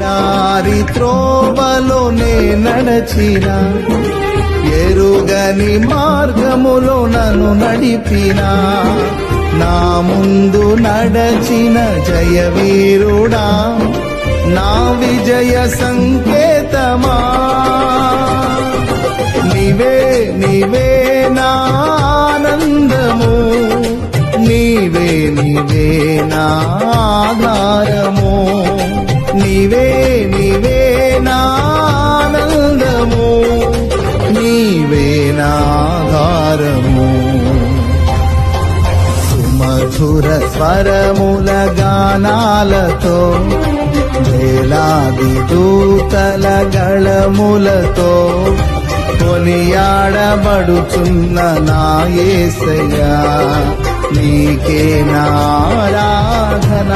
ఎడారి త్రోవలోనే నడచిన ఎరుగని మార్గములో నన్ను నడిపిన నా ముందు నడచిన జయవీరుడా నా విజయ సంకేతమా నీవే నీవే నా ఆనందము నీవే నీవే నా ఆధారము నీవే నీవే నా ఆనందము నీవే నా ఆధారము సుమధుర స్వరముల గానాలతో వేలాది దూతల గళములతో కొనియాడబడుచున్న నా యేసయ్యా నీకే నా ఆరాధన